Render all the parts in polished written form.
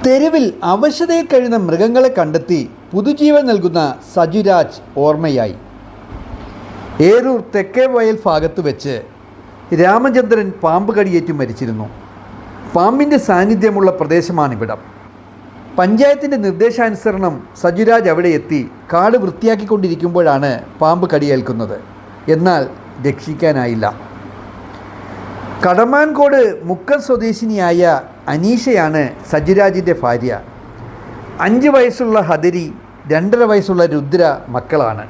തെരുവിൽ അവശതയിൽ കഴിയുന്ന മൃഗങ്ങളെ കണ്ടെത്തി പുതുജീവൻ നൽകുന്ന സജുരാജ് ഓർമ്മയായി. ഏരൂർ തെക്കേ വയൽ ഭാഗത്ത് വെച്ച് രാമചന്ദ്രൻ പാമ്പ് കടിയേറ്റ് മരിച്ചിരുന്നു. പാമ്പിൻ്റെ സാന്നിധ്യമുള്ള പ്രദേശമാണിവിടം. പഞ്ചായത്തിൻ്റെ നിർദ്ദേശാനുസരണം സജുരാജ് അവിടെ എത്തി കാട് വൃത്തിയാക്കിക്കൊണ്ടിരിക്കുമ്പോഴാണ് പാമ്പ് കടിയേൽക്കുന്നത്. എന്നാൽ രക്ഷിക്കാനായില്ല. കടമാൻകോട് മുക്കം സ്വദേശിനിയായ അനീഷയാണ് സജുരാജിൻ്റെ ഭാര്യ. 5 വയസ്സുള്ള ഹദരി, 2.5 വയസ്സുള്ള രുദ്ര മക്കളാണ്.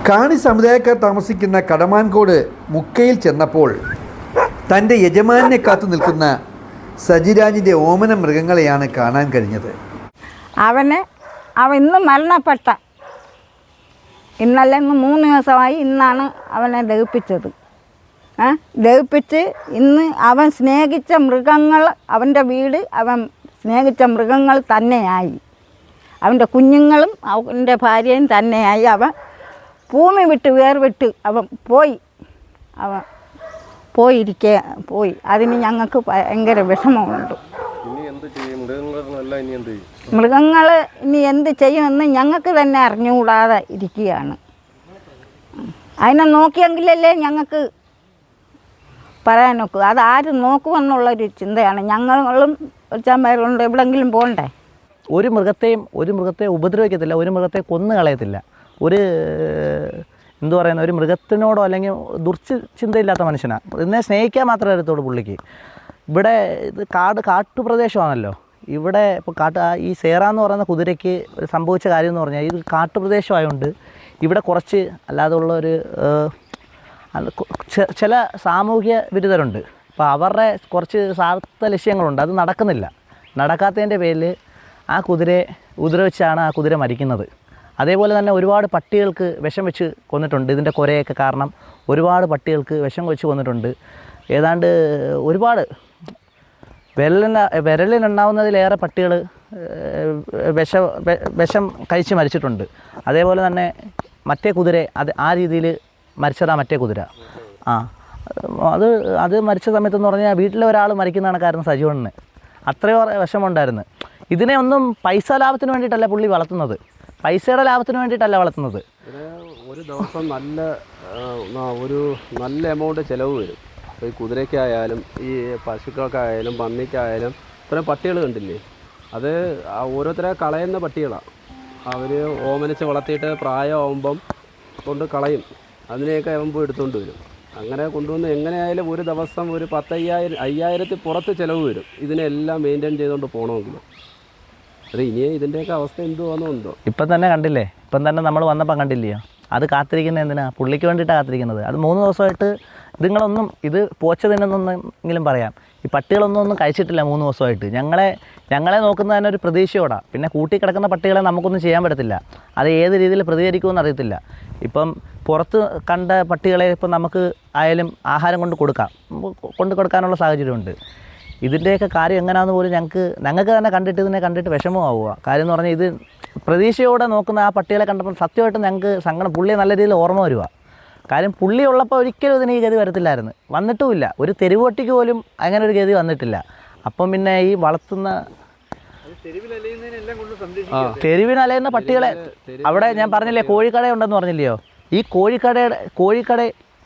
കാണി സമുദായക്കാർ താമസിക്കുന്ന കടമാൻകോട് മുക്കയിൽ ചെന്നപ്പോൾ തൻ്റെ യജമാനെ കാത്തു നിൽക്കുന്ന സജുരാജിൻ്റെ ഓമന മൃഗങ്ങളെയാണ് കാണാൻ കഴിഞ്ഞത്. അവൻ ഇന്ന് മരണപ്പെട്ട, ഇന്നല്ല ഇന്ന് 3 ദിവസമായി. ഇന്നാണ് അവനെ ദഹിപ്പിച്ചത്. ദഹിപ്പിച്ച് ഇന്ന് അവൻ സ്നേഹിച്ച മൃഗങ്ങൾ, അവൻ്റെ വീട് അവൻ സ്നേഹിച്ച മൃഗങ്ങൾ തന്നെയായി. അവൻ്റെ കുഞ്ഞുങ്ങളും അവൻ്റെ ഭാര്യയും തന്നെയായി. അവൻ ഭൂമി വിട്ട് വേർവിട്ട് അവൻ പോയി. പോയി. അതിന് ഞങ്ങൾക്ക് ഭയങ്കര വിഷമമുണ്ട്. മൃഗങ്ങൾ ഇനി എന്ത് ചെയ്യുമെന്ന് ഞങ്ങൾക്ക് തന്നെ അറിഞ്ഞുകൂടാതെ ഇരിക്കുകയാണ്. അതിനെ നോക്കിയെങ്കിലല്ലേ ഞങ്ങൾക്ക് പറയാൻ നോക്കൂ. അത് ആര് നോക്കുമെന്നുള്ളൊരു ചിന്തയാണ്. ഞങ്ങളും ചമ്മലുണ്ട്, എവിടെയെങ്കിലും പോകണ്ടേ. ഒരു മൃഗത്തെ ഉപദ്രവിക്കത്തില്ല, ഒരു മൃഗത്തെ കൊന്നു കളയത്തില്ല. ഒരു മൃഗത്തിനോടോ അല്ലെങ്കിൽ ദുർചിന്തയില്ലാത്ത മനുഷ്യനാണ്. ഇതിനെ സ്നേഹിക്കാൻ മാത്രമേ അറിയത്തുള്ളൂ പുള്ളിക്ക്. ഇവിടെ ഇത് കാട്ടുപ്രദേശമാണല്ലോ. ഇവിടെ ഇപ്പോൾ ഈ സേറ എന്ന് പറയുന്ന കുതിരയ്ക്ക് സംഭവിച്ച കാര്യം എന്ന് പറഞ്ഞാൽ ഇത് കാട്ടുപ്രദേശമായതുകൊണ്ട് ഇവിടെ കുറച്ച് അല്ലാതുള്ളൊരു ചില സാമൂഹ്യ വിരുദ്ധരുണ്ട്. അപ്പോൾ അവരുടെ കുറച്ച് സ്വാർത്ഥ ലക്ഷ്യങ്ങളുണ്ട്. അത് നടക്കാത്തതിൻ്റെ പേരിൽ ആ കുതിരയെ ഉപദ്രവിച്ചാണ് ആ കുതിര മരിക്കുന്നത്. അതേപോലെ തന്നെ ഒരുപാട് പട്ടികൾക്ക് വിഷം വെച്ച് കൊന്നിട്ടുണ്ട്. ഇതിൻ്റെ കുരയൊക്കെ കാരണം ഒരുപാട് പട്ടികൾക്ക് വിഷം വെച്ച് കൊന്നിട്ടുണ്ട്. ഏതാണ്ട് ഒരുപാട് വിരലിനുണ്ടാവുന്നതിലേറെ പട്ടികൾ വിഷം കഴിച്ച് മരിച്ചിട്ടുണ്ട്. അതേപോലെ തന്നെ മറ്റേ കുതിര ആ രീതിയിൽ മരിച്ചതാ മറ്റേ കുതിര. അത് മരിച്ച സമയത്തെന്ന് പറഞ്ഞാൽ വീട്ടിലെ ഒരാൾ മരിക്കുന്ന കണക്കായിരുന്നു സജീവണ്ണന്. അത്രയോ വിഷമമുണ്ടായിരുന്നു. ഇതിനെ ഒന്നും പൈസ ലാഭത്തിന് വേണ്ടിയിട്ടല്ല പുള്ളി വളർത്തുന്നത്, പൈസയുടെ ലാഭത്തിന് വേണ്ടിയിട്ടല്ല വളർത്തുന്നത്. ഒരു ദിവസം ഒരു നല്ല എമൗണ്ട് ചിലവ് വരും. അപ്പോൾ ഈ കുതിരയ്ക്കായാലും ഈ പശുക്കൾക്കായാലും പന്നിക്കായാലും ഇത്രയും പട്ടികൾ കണ്ടില്ലേ, അത് ഓരോരുത്തരെ കളയുന്ന പട്ടികളാണ്. അവർ ഓമനിച്ച് വളർത്തിയിട്ട് പ്രായമാകുമ്പം കൊണ്ട് കളയും. അതിനെയൊക്കെ ആകുമ്പോൾ എടുത്തുകൊണ്ട് വരും. അങ്ങനെ കൊണ്ടുവന്ന് എങ്ങനെയായാലും ഒരു ദിവസം ഒരു 5,000 പുറത്ത് ചിലവ് വരും ഇതിനെല്ലാം മെയിൻറ്റെയിൻ ചെയ്തുകൊണ്ട് പോകണമെങ്കിൽ. അത് ഇനിയേ ഇതിൻ്റെയൊക്കെ അവസ്ഥ എന്തുവാണെന്നോ. ഇപ്പം തന്നെ കണ്ടില്ലേ, ഇപ്പം തന്നെ നമ്മൾ വന്നപ്പം കണ്ടില്ലയോ, അത് കാത്തിരിക്കുന്നത് എന്തിനാ? പുള്ളിക്ക് വേണ്ടിയിട്ടാണ് കാത്തിരിക്കുന്നത്. അത് 3 ദിവസമായിട്ട് ഇതുങ്ങളൊന്നും ഇത് പോച്ച തിന്നെന്നെങ്കിലും പറയാം. ഈ പട്ടികളൊന്നും കഴിച്ചിട്ടില്ല 3 ദിവസമായിട്ട്. ഞങ്ങളെ നോക്കുന്നതിന് ഒരു പ്രതീക്ഷയോടാണ്. പിന്നെ കൂട്ടിക്കിടക്കുന്ന പട്ടികളെ നമുക്കൊന്നും ചെയ്യാൻ പറ്റത്തില്ല. അത് ഏത് രീതിയിൽ പ്രതികരിക്കുമെന്ന് അറിയത്തില്ല. ഇപ്പം പുറത്ത് കണ്ട പട്ടികളെ ഇപ്പം നമുക്ക് ആയാലും ആഹാരം കൊണ്ട് കൊടുക്കാനുള്ള സാഹചര്യമുണ്ട്. ഇതിൻ്റെയൊക്കെ കാര്യം എങ്ങനെയാണെന്ന് പോലും ഞങ്ങൾക്ക് തന്നെ ഇതിനെ കണ്ടിട്ട് വിഷമമാവുക. കാര്യം എന്ന് പറഞ്ഞാൽ ഇത് പ്രതീക്ഷയോടെ നോക്കുന്ന ആ പട്ടികളെ കണ്ടപ്പോൾ സത്യമായിട്ടും ഞങ്ങൾക്ക് സങ്കടം. പുള്ളിയെ നല്ല രീതിയിൽ ഓർമ്മ വരിക. കാര്യം പുള്ളി ഉള്ളപ്പോൾ ഒരിക്കലും ഇതിന് ഈ ഗതി വരത്തില്ലായിരുന്നു, വന്നിട്ടുമില്ല. ഒരു തെരുവ് പട്ടിക്ക് പോലും അങ്ങനെ ഒരു ഗതി വന്നിട്ടില്ല. അപ്പം പിന്നെ ഈ വളർത്തുന്ന തെരുവിനലയുന്ന പട്ടികളെ അവിടെ ഞാൻ പറഞ്ഞില്ലേ കോഴിക്കട ഉണ്ടെന്ന് പറഞ്ഞില്ലയോ, ഈ കോഴിക്കട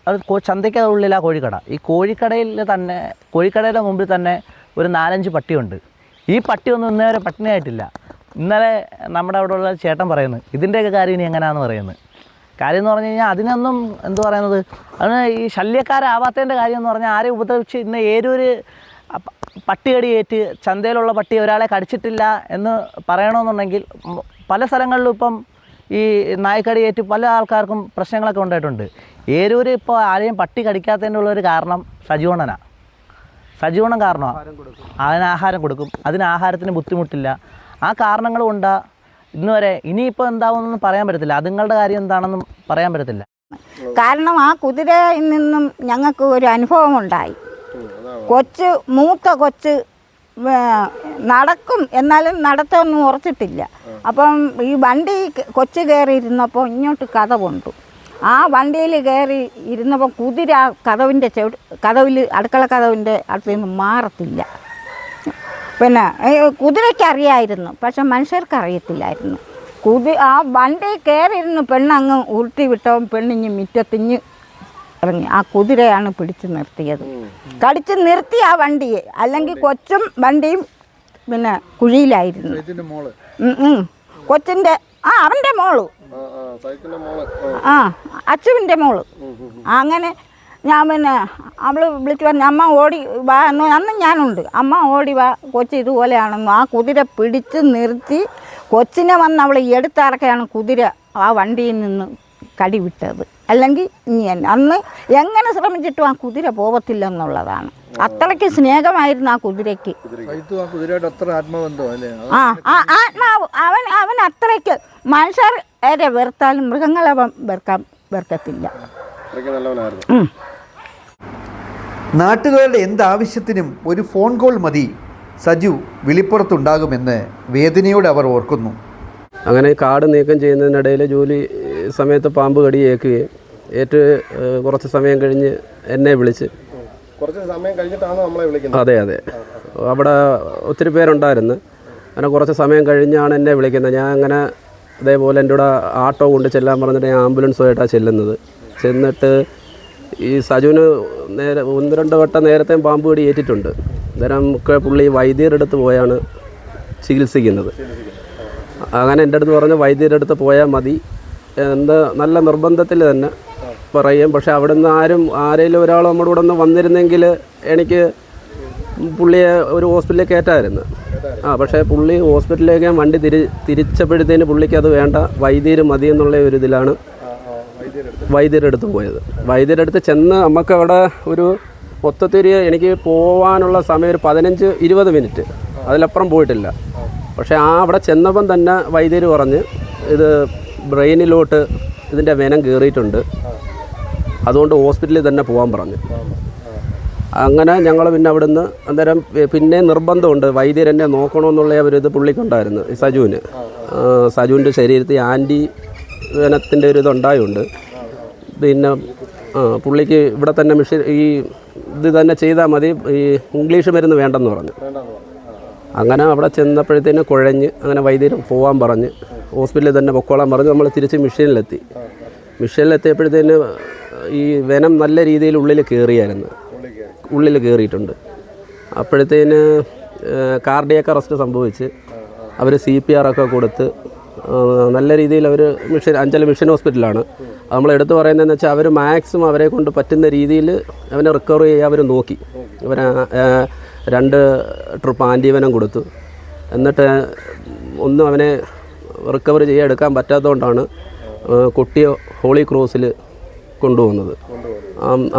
അത് ചന്തയ്ക്കുള്ളിൽ ആ കോഴിക്കട. ഈ കോഴിക്കടയുടെ മുമ്പിൽ തന്നെ ഒരു 4-5 പട്ടിയുണ്ട്. ഈ പട്ടിയൊന്നും ഇന്നേ വരെ പട്ടിണിയായിട്ടില്ല. ഇന്നലെ നമ്മുടെ അവിടെ ഉള്ള ചേട്ടൻ പറയുന്നത് ഇതിൻ്റെയൊക്കെ കാര്യം ഇനി എങ്ങനെയാണെന്ന് പറയുന്നത്. കാര്യം എന്ന് പറഞ്ഞു കഴിഞ്ഞാൽ അതിനൊന്നും അതിന് ഈ ശല്യക്കാരാവാത്തതിൻ്റെ കാര്യം എന്ന് പറഞ്ഞാൽ ആരെയും ഉപദ്രവിച്ച് ഇന്ന് ഏരൂര് പട്ടികടിയേറ്റ് ചന്തയിലുള്ള പട്ടി ഒരാളെ കടിച്ചിട്ടില്ല എന്ന് പറയണമെന്നുണ്ടെങ്കിൽ പല സ്ഥലങ്ങളിലും ഇപ്പം ഈ നായ്ക്കടിയേറ്റ് പല ആൾക്കാർക്കും പ്രശ്നങ്ങളൊക്കെ ഉണ്ടായിട്ടുണ്ട്. ഏരൂര് ഇപ്പോൾ ആരെയും പട്ടി കടിക്കാത്തതിൻ്റെ ഉള്ളൊരു കാരണം സജീവണം കാരണമാണ്. അതിന് ആഹാരം കൊടുക്കും, അതിന് ആഹാരത്തിന് ബുദ്ധിമുട്ടില്ല. ആ കാരണങ്ങൾ കൊണ്ടാണ് ഇന്ന് വരെ. ഇനിയിപ്പോൾ എന്താവുമെന്നൊന്നും പറയാൻ പറ്റത്തില്ല. അതുങ്ങളുടെ കാര്യം എന്താണെന്നും പറയാൻ പറ്റത്തില്ല. കാരണം ആ കുതിരയിൽ നിന്നും ഞങ്ങൾക്ക് ഒരു അനുഭവമുണ്ടായി. മൂത്ത കൊച്ച് നടക്കും, എന്നാലും നടത്തൊന്നും ഉറച്ചിട്ടില്ല. അപ്പം ഈ വണ്ടി കൊച്ച് കയറിയിരുന്നപ്പോൾ ഇങ്ങോട്ട് കതവുണ്ട്. ആ വണ്ടിയിൽ കയറി ഇരുന്നപ്പോൾ കുതിര കതവിൽ അടുക്കള കതവിൻ്റെ അടുത്ത് നിന്ന് മാറത്തില്ല. പിന്നെ കുതിരയ്ക്ക് അറിയായിരുന്നു, പക്ഷെ മനുഷ്യർക്ക് അറിയത്തില്ലായിരുന്നു. ആ വണ്ടി കയറിയിരുന്ന് പെണ്ണങ്ങ് ഉരുട്ടി വിട്ടവൻ പെണ്ണിഞ്ഞ് മിറ്റത്തിഞ്ഞ് ഇറങ്ങി. ആ കുതിരയാണ് പിടിച്ച് നിർത്തിയത്, കടിച്ച് നിർത്തി ആ വണ്ടിയെ. അല്ലെങ്കിൽ കൊച്ചും വണ്ടിയും പിന്നെ കുഴിയിലായിരുന്നു. കൊച്ചിൻ്റെ അവൻ്റെ മോള്, അച്ചുവിൻ്റെ മോള്. അങ്ങനെ ഞാൻ പിന്നെ അവൾ വിളിച്ച് പറഞ്ഞു, അമ്മ ഓടി വാ എന്ന്. അന്ന് ഞാനുണ്ട്. അമ്മ ഓടി വാ, കൊച്ച് ഇതുപോലെയാണെന്നു. ആ കുതിര പിടിച്ച് നിർത്തി കൊച്ചിനെ വന്ന് അവൾ എടുത്തിറക്കെയാണ് കുതിര ആ വണ്ടിയിൽ നിന്ന് കടി വിട്ടത്. അല്ലെങ്കിൽ അന്ന് എങ്ങനെ ശ്രമിച്ചിട്ടും ആ കുതിര പോകത്തില്ലെന്നുള്ളതാണ്. അത്രയ്ക്ക് സ്നേഹമായിരുന്നു ആ കുതിരയ്ക്ക്. ആത്മാവ് അവൻ അത്രയ്ക്ക് മനുഷ്യരെ വെറുത്താലും മൃഗങ്ങളെ വെറുക്കത്തില്ല. നാട്ടുകാരുടെ എന്താവശ്യത്തിനും ഒരു ഫോൺ കോൾ മതി സജു വെളിപ്പുറത്തുണ്ടാകുമെന്ന് വേദനയോടെ അവർ ഓർക്കുന്നു. അങ്ങനെ കാട് നീക്കം ചെയ്യുന്നതിനിടയിൽ ജോലി സമയത്ത് പാമ്പ് കടി ഏൽക്കുകയും കുറച്ച് സമയം കഴിഞ്ഞ് എന്നെ വിളിച്ച്. കുറച്ച് സമയം കഴിഞ്ഞിട്ടാണ് നമ്മളെ വിളിക്കുന്നത്? അതെ അതെ, അവിടെ ഒത്തിരി പേരുണ്ടായിരുന്നു. അങ്ങനെ കുറച്ച് സമയം കഴിഞ്ഞാണ് എന്നെ വിളിക്കുന്നത്. ഞാൻ അങ്ങനെ അതേപോലെ എൻ്റെ കൂടെ ആട്ടോ കൊണ്ട് ചെല്ലാൻ പറഞ്ഞിട്ട് ഞാൻ ആംബുലൻസുമായിട്ടാണ് ചെല്ലുന്നത്. ചെന്നിട്ട് ഈ സജുവിന് 1-2 വട്ടം നേരത്തെയും പാമ്പ് കടി ഏറ്റിട്ടുണ്ട്. അന്നേരം പുള്ളി വൈദ്യരുടെ അടുത്ത് പോയാണ് ചികിത്സിക്കുന്നത്. അങ്ങനെ എൻ്റെ അടുത്ത് പറഞ്ഞ് വൈദ്യരുടെ അടുത്ത് പോയാൽ മതി എന്ന് നല്ല നിർബന്ധത്തിൽ തന്നെ പറയും. പക്ഷേ അവിടെ നിന്ന് ആരെങ്കിലും ഒരാൾ നമ്മുടെ കൂടെ ഒന്ന് വന്നിരുന്നെങ്കിൽ എനിക്ക് പുള്ളിയെ ഒരു ഹോസ്പിറ്റലിൽ കയറ്റാമായിരുന്നു. പക്ഷേ പുള്ളി ഹോസ്പിറ്റലിലേക്ക് വണ്ടി തിരിച്ചപ്പോഴത്തേന് പുള്ളിക്ക് അത് വേണ്ട, വൈദ്യർ മതി എന്നുള്ള ഒരു ഇതിലാണ് വൈദ്യരുടെ അടുത്ത് പോയത്. വൈദ്യരുടെ അടുത്ത് ചെന്ന് നമുക്ക് അവിടെ ഒരു മൊത്തത്തിൽ എനിക്ക് പോകാനുള്ള സമയം ഒരു 15-20 മിനിറ്റ്, അതിലപ്പുറം പോയിട്ടില്ല. പക്ഷേ അവിടെ ചെന്നപ്പം തന്നെ വൈദ്യർ പറഞ്ഞ് ഇത് ബ്രെയിനിലോട്ട് ഇതിൻ്റെ വെനം കയറിയിട്ടുണ്ട്, അതുകൊണ്ട് ഹോസ്പിറ്റലിൽ തന്നെ പോകാൻ പറഞ്ഞു. അങ്ങനെ ഞങ്ങൾ പിന്നെ അവിടുന്ന് അന്നേരം പിന്നെ നിർബന്ധമുണ്ട് വൈദ്യരെന്നെ നോക്കണമെന്നുള്ള ഒരു ഇത് പുള്ളിക്കുണ്ടായിരുന്നു. സജുവിൻ്റെ ശരീരത്തിൽ ആൻറ്റി വെനത്തിൻ്റെ ഒരു ഇതുണ്ടായുണ്ട്. പിന്നെ പുള്ളിക്ക് ഇവിടെ തന്നെ ഇത് തന്നെ ചെയ്താൽ മതി, ഈ ഇംഗ്ലീഷ് മരുന്ന് വേണ്ടെന്ന് പറഞ്ഞു. അങ്ങനെ അവിടെ ചെന്നപ്പോഴത്തേന് കുഴഞ്ഞ് അങ്ങനെ വൈദ്യർ പോകാൻ പറഞ്ഞ് ഹോസ്പിറ്റലിൽ തന്നെ പൊക്കോളാൻ പറഞ്ഞ് നമ്മൾ തിരിച്ച് മിഷനിലെത്തിയപ്പോഴത്തേന് ഈ വെനം നല്ല രീതിയിൽ ഉള്ളിൽ കയറിയിട്ടുണ്ട്. അപ്പോഴത്തേന് കാർഡിയാക് അറസ്റ്റ് സംഭവിച്ച് അവർ CPR ഒക്കെ കൊടുത്ത് നല്ല രീതിയിൽ അവർ അഞ്ചൽ മിഷൻ ഹോസ്പിറ്റലാണ്. നമ്മൾ എടുത്തു പറയുന്നതെന്ന് വെച്ചാൽ അവർ മാക്സിമം അവരെ കൊണ്ട് പറ്റുന്ന രീതിയിൽ അവനെ റിക്കവർ ചെയ്യാൻ അവർ നോക്കി. അവർ 2 ട്രിപ്പ് ആൻറ്റിവെനം കൊടുത്തു. എന്നിട്ട് ഒന്നും അവനെ റിക്കവർ എടുക്കാൻ പറ്റാത്തതുകൊണ്ടാണ് കൊട്ടിയ ഹോളി ക്രോസിൽ കൊണ്ടുപോകുന്നത്.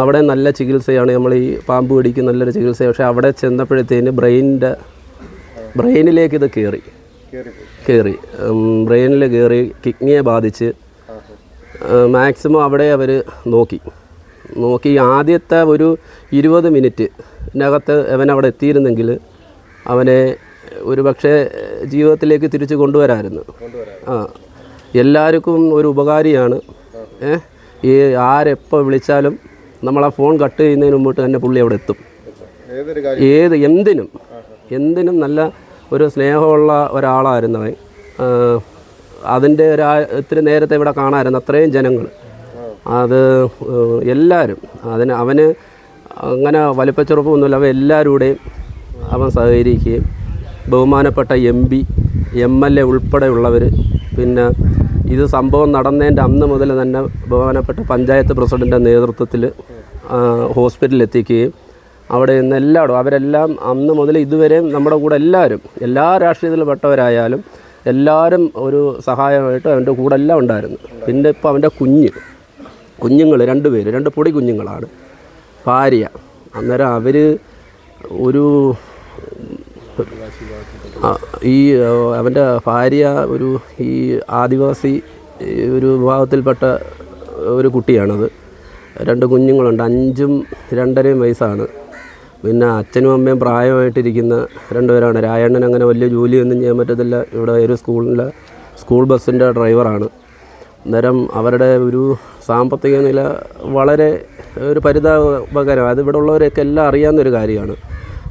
അവിടെ നല്ല ചികിത്സയാണ്, നമ്മൾ ഈ പാമ്പ് കടിക്ക് നല്ലൊരു ചികിത്സ. പക്ഷേ അവിടെ ചെന്നപ്പോഴത്തേന് ബ്രെയിനിലേക്ക് ഇത് കയറി ബ്രെയിനിൽ കയറി കിഡ്നിയെ ബാധിച്ച് മാക്സിമം അവിടെ അവർ നോക്കി ആദ്യത്തെ ഒരു 20 മിനിറ്റിനകത്ത് അവനവിടെ എത്തിയിരുന്നെങ്കിൽ അവനെ ഒരു പക്ഷേ ജീവിതത്തിലേക്ക് തിരിച്ച് കൊണ്ടുവരാമായിരുന്നു. എല്ലാവർക്കും ഒരു ഉപകാരിയാണ്. ആരെപ്പോൾ വിളിച്ചാലും നമ്മളാ ഫോൺ കട്ട് ചെയ്യുന്നതിന് മുമ്പോട്ട് തന്നെ പുള്ളി അവിടെ എത്തും. എന്തിനും നല്ല ഒരു സ്നേഹമുള്ള ഒരാളായിരുന്നു അവൻ. അതിൻ്റെ ഇത്തിരി നേരത്തെ ഇവിടെ കാണാമായിരുന്നു, അത്രയും ജനങ്ങൾ. അത് എല്ലാവരും അവന് അങ്ങനെ വലിപ്പച്ചെറുപ്പമൊന്നുമില്ല. അവൻ എല്ലാവരുടെയും അവൻ സഹകരിക്കുകയും ബഹുമാനപ്പെട്ട MP MLA ഉൾപ്പെടെയുള്ളവർ, പിന്നെ ഇത് സംഭവം നടന്നതിൻ്റെ അന്ന് മുതൽ തന്നെ ബഹുമാനപ്പെട്ട പഞ്ചായത്ത് പ്രസിഡൻ്റിൻ്റെ നേതൃത്വത്തിൽ ഹോസ്പിറ്റലിൽ എത്തിക്കുകയും അവിടെ നിന്ന് എല്ലാവരും അവരെല്ലാം അന്ന് മുതൽ ഇതുവരെയും നമ്മുടെ കൂടെ എല്ലാ രാഷ്ട്രീയത്തിൽപ്പെട്ടവരായാലും എല്ലാവരും ഒരു സഹായമായിട്ട് അവൻ്റെ കൂടെ എല്ലാം ഉണ്ടായിരുന്നു. പിന്നെ ഇപ്പോൾ അവൻ്റെ കുഞ്ഞുങ്ങൾ 2 പേര്, 2 പൊടി കുഞ്ഞുങ്ങളാണ്, ഭാര്യ. അന്നേരം അവർ ഒരു അവൻ്റെ ഭാര്യ ഈ ആദിവാസി ഒരു വിഭാഗത്തിൽപ്പെട്ട ഒരു കുട്ടിയാണത്. 2 കുഞ്ഞുങ്ങളുണ്ട്, 5ഉം 2.5 വയസ്സാണ്. പിന്നെ അച്ഛനും അമ്മയും പ്രായമായിട്ടിരിക്കുന്ന 2 പേരാണ്. രായണ്ണൻ അങ്ങനെ വലിയ ജോലിയൊന്നും ചെയ്യാൻ പറ്റത്തില്ല, ഇവിടെ ഒരു സ്കൂൾ ബസ്സിൻ്റെ ഡ്രൈവറാണ്. അന്നേരം അവരുടെ ഒരു സാമ്പത്തിക നില വളരെ ഒരു പരിതാപകരം. അത് ഇവിടെ ഉള്ളവരെയൊക്കെ എല്ലാം അറിയാവുന്നൊരു കാര്യമാണ്.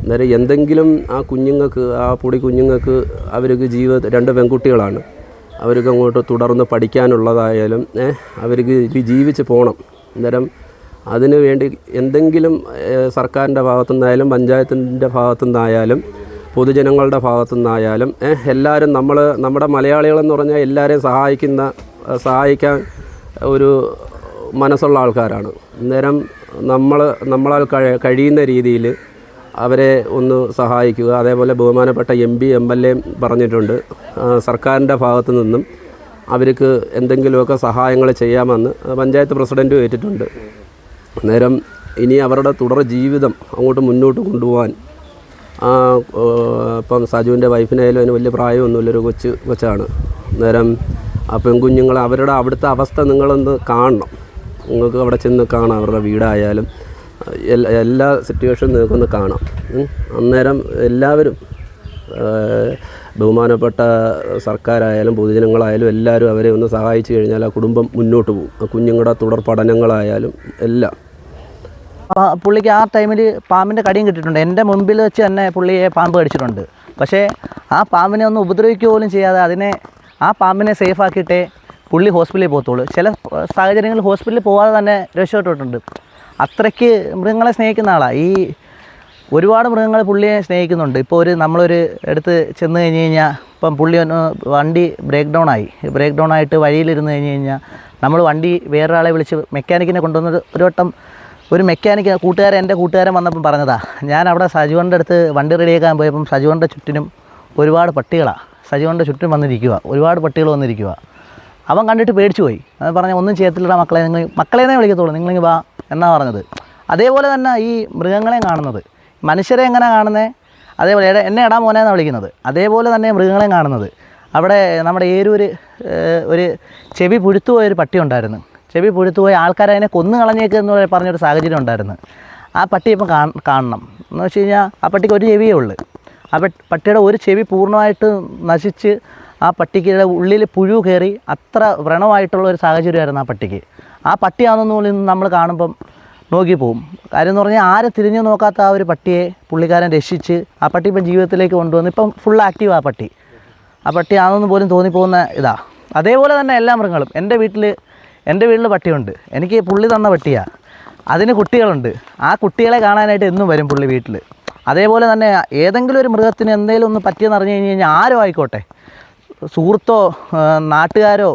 അന്നേരം എന്തെങ്കിലും ആ കുഞ്ഞുങ്ങൾക്ക്, ആ പൊടി കുഞ്ഞുങ്ങൾക്ക് അവർക്ക് രണ്ട് പെൺകുട്ടികളാണ്, അവർക്ക് അങ്ങോട്ട് തുടർന്ന് പഠിക്കാനുള്ളതായാലും അവർക്ക് ജീവിച്ച് പോകണം. അന്നേരം അതിനു വേണ്ടി എന്തെങ്കിലും സർക്കാരിൻ്റെ ഭാഗത്തുനിന്നായാലും പഞ്ചായത്തിൻ്റെ ഭാഗത്തുനിന്നായാലും പൊതുജനങ്ങളുടെ ഭാഗത്തുനിന്നായാലും എല്ലാവരും നമ്മുടെ മലയാളികളെന്ന് പറഞ്ഞാൽ എല്ലാവരെയും സഹായിക്കാൻ ഒരു മനസ്സുള്ള ആൾക്കാരാണ്. അന്നേരം നമ്മളാൽ കഴിയുന്ന രീതിയിൽ അവരെ ഒന്ന് സഹായിക്കുക. അതേപോലെ ബഹുമാനപ്പെട്ട MP MLA പറഞ്ഞിട്ടുണ്ട്, സർക്കാരിൻ്റെ ഭാഗത്തു നിന്നും അവർക്ക് എന്തെങ്കിലുമൊക്കെ സഹായങ്ങൾ ചെയ്യാമെന്ന് പഞ്ചായത്ത് പ്രസിഡൻറ്റും ഏറ്റിട്ടുണ്ട്. അന്നേരം ഇനി അവരുടെ തുടർ ജീവിതം അങ്ങോട്ട് മുന്നോട്ട് കൊണ്ടുപോകാൻ ഇപ്പം സജുവിൻ്റെ വൈഫിനായാലും അതിന് വലിയ പ്രായമൊന്നുമില്ലൊരു കൊച്ചാണ്. അന്നേരം ആ പെൺകുഞ്ഞുങ്ങൾ അവരുടെ അവിടുത്തെ അവസ്ഥ നിങ്ങളൊന്ന് കാണണം. നിങ്ങൾക്ക് അവിടെ ചെന്ന് കാണാം, അവരുടെ വീടായാലും എല്ലാ സിറ്റുവേഷനും നിങ്ങൾക്കൊന്ന് കാണാം. അന്നേരം എല്ലാവരും ബഹുമാനപ്പെട്ട സർക്കാരായാലും പൊതുജനങ്ങളായാലും എല്ലാവരും അവരെ ഒന്ന് സഹായിച്ചു കഴിഞ്ഞാൽ ആ കുടുംബം മുന്നോട്ട് പോകും. ആ കുഞ്ഞുങ്ങളുടെ തുടർ പഠനങ്ങളായാലും എല്ലാം. പുള്ളിക്ക് ആ ടൈമിൽ പാമ്പിൻ്റെ കടിയും കിട്ടിയിട്ടുണ്ട്. എൻ്റെ മുൻപിൽ വെച്ച് തന്നെ പുള്ളിയെ പാമ്പ് കടിച്ചിട്ടുണ്ട്. പക്ഷേ ആ പാമ്പിനെ ഒന്നും ഉപദ്രവിക്കുക പോലും ചെയ്യാതെ ആ പാമ്പിനെ സേഫാക്കിയിട്ടേ പുള്ളി ഹോസ്പിറ്റലിൽ പോകത്തുള്ളൂ. ചില സാഹചര്യങ്ങളിൽ ഹോസ്പിറ്റലിൽ പോകാതെ തന്നെ രക്ഷപ്പെട്ടിട്ടുണ്ട്. അത്രയ്ക്ക് മൃഗങ്ങളെ സ്നേഹിക്കുന്ന ആളാണ്. ഒരുപാട് മൃഗങ്ങൾ പുള്ളിയെ സ്നേഹിക്കുന്നുണ്ട്. ഇപ്പോൾ നമ്മളൊരു അടുത്ത് ചെന്ന് കഴിഞ്ഞ് കഴിഞ്ഞാൽ, ഇപ്പം പുള്ളി വണ്ടി ബ്രേക്ക് ഡൗൺ ആയിട്ട് വഴിയിലിരുന്ന് കഴിഞ്ഞ് കഴിഞ്ഞാൽ നമ്മൾ വണ്ടി വേറൊരാളെ വിളിച്ച് മെക്കാനിക്കിനെ കൊണ്ടുവന്നത് ഒരു വട്ടം ഒരു മെക്കാനിക്ക് എൻ്റെ കൂട്ടുകാരൻ വന്നപ്പം പറഞ്ഞതാ, ഞാൻ അവിടെ സജുവൻ്റെ അടുത്ത് വണ്ടി റെഡിയാക്കാൻ പോയപ്പം സജുവൻ്റെ ചുറ്റിനും ഒരുപാട് പട്ടികളാണ് സജുവൻ്റെ ചുറ്റും വന്നിരിക്കുക, ഒരുപാട് പട്ടികൾ വന്നിരിക്കുക. അവൻ കണ്ടിട്ട് പേടിച്ചു പോയി. അവൻ പറഞ്ഞ ഒന്നും ചെയ്യത്തില്ലടാ മക്കളെന്നേ വിളിക്കത്തുള്ളൂ, നിങ്ങളിങ്ങ് വാ എന്നാണ് പറഞ്ഞത്. അതേപോലെ തന്നെ ഈ മൃഗങ്ങളെ കാണുന്നത്, മനുഷ്യരെ എങ്ങനെ കാണുന്നത്, അതേപോലെ എന്നെ എടാ മോനെന്നാണ് വിളിക്കുന്നത്, അതേപോലെ തന്നെ മൃഗങ്ങളെ കാണുന്നത്. അവിടെ നമ്മുടെ ഏരൂർ ഒരു ചെവി പുഴുത്തുപോയൊരു പട്ടി ഉണ്ടായിരുന്നു. ചെവി പുഴുത്തുപോയി ആൾക്കാർ അതിനെ കൊന്നു കളഞ്ഞേക്കെന്ന് പറഞ്ഞൊരു സാഹചര്യം ഉണ്ടായിരുന്നു. ആ പട്ടി ഇപ്പം കാണണം എന്ന് വെച്ച് കഴിഞ്ഞാൽ ആ പട്ടിക്ക് ഒരു ചെവിയേ ഉള്ളൂ. ആ പട്ടിയുടെ ഒരു ചെവി പൂർണ്ണമായിട്ട് നശിച്ച് ആ പട്ടിക്ക് ഉള്ളിൽ പുഴു കയറി അത്ര വ്രണമായിട്ടുള്ള ഒരു സാഹചര്യമായിരുന്നു ആ പട്ടിക്ക്. ആ പട്ടിയാണെന്ന് നമ്മൾ കാണുമ്പം നോക്കി പോവും. കാര്യം എന്ന് പറഞ്ഞാൽ ആരെ തിരിഞ്ഞു നോക്കാത്ത ആ ഒരു പട്ടിയെ പുള്ളിക്കാരൻ രക്ഷിച്ച് ആ പട്ടി ഇപ്പം ജീവിതത്തിലേക്ക് കൊണ്ടുവന്ന് ഇപ്പം ഫുൾ ആക്റ്റീവ് ആ പട്ടി. ആ പട്ടിയാണെന്ന് പോലും തോന്നിപ്പോകുന്ന ഇതാണ്. അതേപോലെ തന്നെ എല്ലാ മൃഗങ്ങളും എൻ്റെ വീട്ടിൽ പട്ടിയുണ്ട്. എനിക്ക് പുള്ളി തന്ന പട്ടിയാണ്. അതിന് കുട്ടികളുണ്ട്. ആ കുട്ടികളെ കാണാനായിട്ട് എന്നും വരും പുള്ളി വീട്ടിൽ. അതേപോലെ തന്നെ ഏതെങ്കിലും ഒരു മൃഗത്തിന് എന്തെങ്കിലും ഒന്ന് പറ്റിയെന്ന് അറിഞ്ഞു കഴിഞ്ഞാൽ ആരോ ആയിക്കോട്ടെ, സുഹൃത്തോ നാട്ടുകാരോ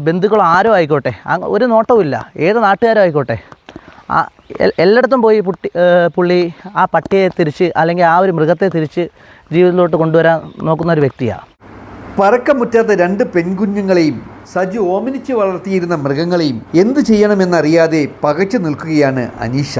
ബന്ധുക്കളോ ആരോ ആയിക്കോട്ടെ, ഒരു നോട്ടവുമില്ല, ഏത് നാട്ടുകാരോ ആയിക്കോട്ടെ, എല്ലായിടത്തും പോയി പുള്ളി ആ പട്ടിയെ തിരിച്ച് അല്ലെങ്കിൽ ആ ഒരു മൃഗത്തെ തിരിച്ച് ജീവിതത്തിലോട്ട് കൊണ്ടുവരാൻ നോക്കുന്ന ഒരു വ്യക്തിയാണ്. പറക്കമുറ്റാത്ത 2 പെൺകുഞ്ഞുങ്ങളെയും സജു ഓമനിച്ച് വളർത്തിയിരുന്ന മൃഗങ്ങളെയും എന്തു ചെയ്യണമെന്നറിയാതെ പകച്ചു നിൽക്കുകയാണ് അനീഷ.